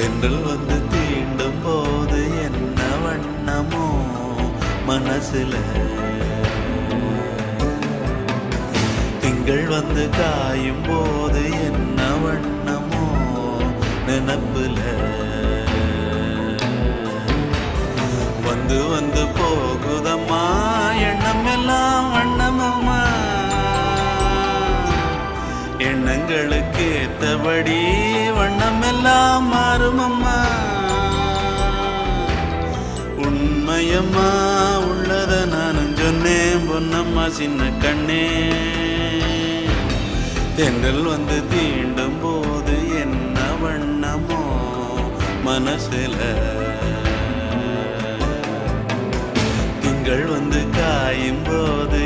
தென்றல் வந்து தீண்டும் போது என்ன வண்ணமோ மனசுல, திங்கள் வந்து காயும் போது என்ன வண்ணமோ நினப்புல, வந்து வந்து போகுதம்மா எண்ணம் எல்லாம் வண்ணமம்மா, எண்ணங்களுக்கு ஏத்தபடி வண்ணம் எல்லாம் மாறுமம்மா. உண்மையம்மா உள்ளத நானும் சொன்னேன் பொன்னம்மா சின்ன கண்ணே, தென்றல் வந்து தீண்டும் போது என்ன வண்ணமோ மனசுல, திங்கள் வந்து காயும் போது